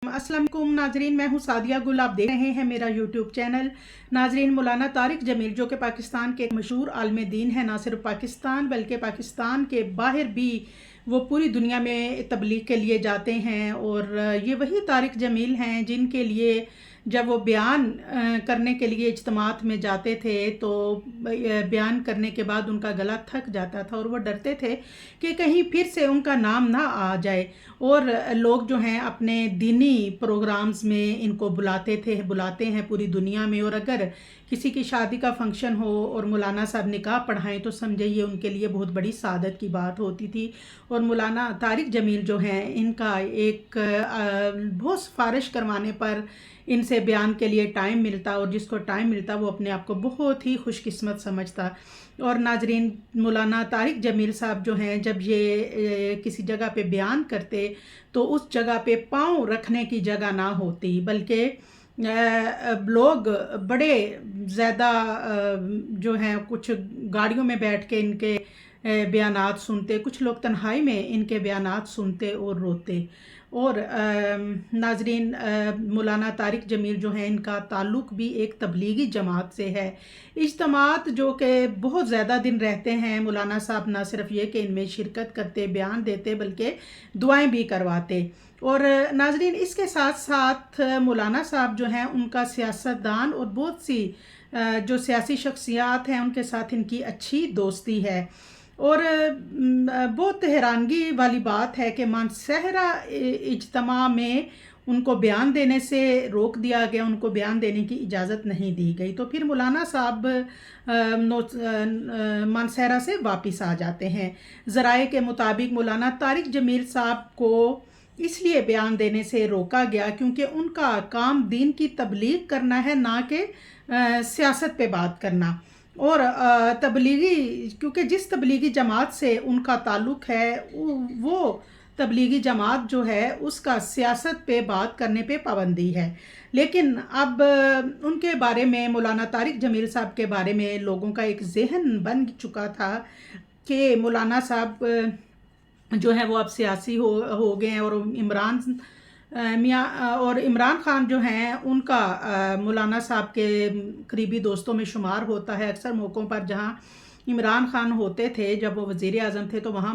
अस्सलाम वालेकुम नाजरीन, मैं हूं सादिया गुल। आप देख रहे हैं मेरा यूट्यूब चैनल। नाजरीन, मौलाना तारिक जमील जो कि पाकिस्तान के मशहूर आलिम दीन है, ना सिर्फ पाकिस्तान बल्कि पाकिस्तान के बाहर भी वो पूरी दुनिया में तबलीग के लिए जाते हैं। और ये वही तारिक जमील हैं जिनके लिए जब वो बयान करने के लिए इज्तिमात में जाते थे तो बयान करने के बाद उनका गला थक जाता था और वो डरते थे कि कहीं फिर से उनका नाम ना आ जाए। और लोग जो हैं अपने दीनी प्रोग्राम्स में इनको बुलाते हैं पूरी दुनिया में। और अगर किसी की शादी का फंक्शन हो और मौलाना साहब निकाह पढ़ाएं तो समझे ये उनके लिए बहुत बड़ी सादत की बात होती थी। और मौलाना तारिक जमील जो हैं इनका एक बहुत सिफारिश करवाने पर इनसे बयान के लिए टाइम मिलता, और जिसको टाइम मिलता वो अपने आप को बहुत ही खुशकिस्मत समझता। और नाजरीन, मौलाना तारिक जमील साहब जो हैं जब ये किसी जगह पे बयान करते तो उस जगह पे पाँव रखने की जगह ना होती, बल्कि लोग बड़े ज़्यादा जो हैं कुछ गाड़ियों में बैठ के इनके बयानात सुनते, कुछ लोग तन्हाई में इनके बयानात सुनते और रोते। और नाजरीन, मौलाना तारिक जमील जो हैं इनका ताल्लुक़ भी एक तबलीगी जमात से है। इज्तिमात जो कि बहुत ज़्यादा दिन रहते हैं, मौलाना साहब ना सिर्फ ये कि इनमें शिरकत करते, बयान देते, बल्कि दुआएं भी करवाते। और नाजरीन, इसके साथ साथ मौलाना साहब जो हैं उनका सियासतदान और बहुत सी जो सियासी शख्सियात हैं उनके साथ इनकी अच्छी दोस्ती है। और बहुत हैरानगी वाली बात है कि मानसहरा इज्तिमा में उनको बयान देने से रोक दिया गया, उनको बयान देने की इजाज़त नहीं दी गई। तो फिर मौलाना साहब मानसहरा से वापस आ जाते हैं। ज़राए के मुताबिक मौलाना तारिक जमील साहब को इसलिए बयान देने से रोका गया क्योंकि उनका काम दीन की तबलीग करना है, ना कि सियासत पे बात करना। और तबलीगी, क्योंकि जिस तबलीगी जमात से उनका ताल्लुक़ है वो तबलीगी जमात जो है उसका सियासत पे बात करने पे पाबंदी है। लेकिन अब उनके बारे में, मौलाना तारिक जमील साहब के बारे में लोगों का एक जहन बन चुका था कि मौलाना साहब जो है वो अब सियासी हो गए हैं। और इमरान खान जो हैं उनका मौलाना साहब के करीबी दोस्तों में शुमार होता है। अक्सर मौक़ों पर जहां इमरान खान होते थे, जब वो वज़ीर आज़म थे, तो वहाँ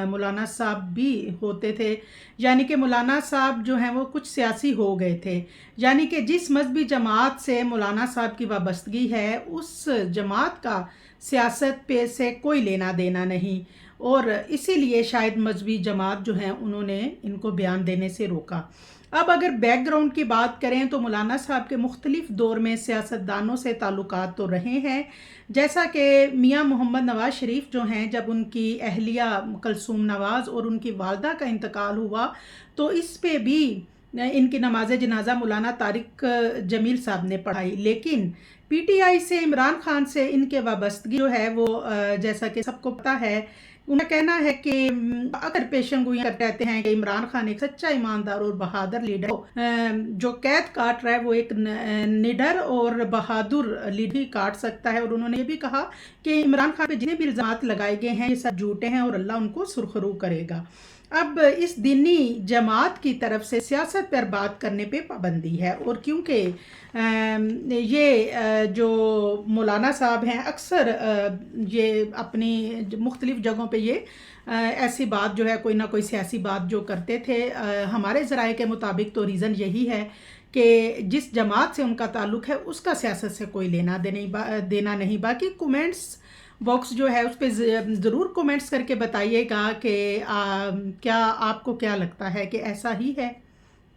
मौलाना साहब भी होते थे। यानी कि मौलाना साहब जो हैं वो कुछ सियासी हो गए थे। यानी कि जिस मजहबी जमात से मौलाना साहब की वाबस्तगी है उस जमात का सियासत पे से कोई लेना देना नहीं। और इसीलिए शायद मजहबी जमात जो हैं उन्होंने इनको बयान देने से रोका। अब अगर बैकग्राउंड की बात करें तो मौलाना साहब के मुख्तलिफ दौर में सियासतदानों से ताल्लुकात तो रहे हैं, जैसा कि मियाँ मोहम्मद नवाज़ शरीफ जो हैं, जब उनकी अहलिया कलसूम नवाज़ और उनकी वालदा का इंतकाल हुआ तो इस पे भी इनकी नमाज जनाजा मौलाना तारिक जमील साहब ने पढ़ाई। लेकिन पीटीआई से, इमरान खान से इनके वाबस्तगी जो है वो जैसा कि सबको पता है, उनका कहना है कि अगर पेशन गोइयां करते रहते हैं कि इमरान खान एक सच्चा, ईमानदार और बहादुर लीडर जो कैद काट रहा है वो एक निडर और बहादुर लीडर ही काट सकता है। और उन्होंने ये भी कहा कि इमरान खान पे जितने भी इल्ज़ामात लगाए गए हैं ये सब झूठे हैं और अल्लाह उनको सुरखरू करेगा। अब इस दीनी जमात की तरफ से सियासत पर बात करने पे पाबंदी है। और क्योंकि ये जो मौलाना साहब हैं अक्सर ये अपनी मुख्तलिफ़ जगहों पे ये ऐसी बात जो है, कोई ना कोई सियासी बात जो करते थे। हमारे ज़राए के मुताबिक तो रीज़न यही है कि जिस जमात से उनका ताल्लुक़ है उसका सियासत से कोई लेना देना नहीं। बाकी कमेंट्स बॉक्स जो है उस पर ज़रूर कमेंट्स करके बताइएगा कि क्या आपको क्या लगता है कि ऐसा ही है।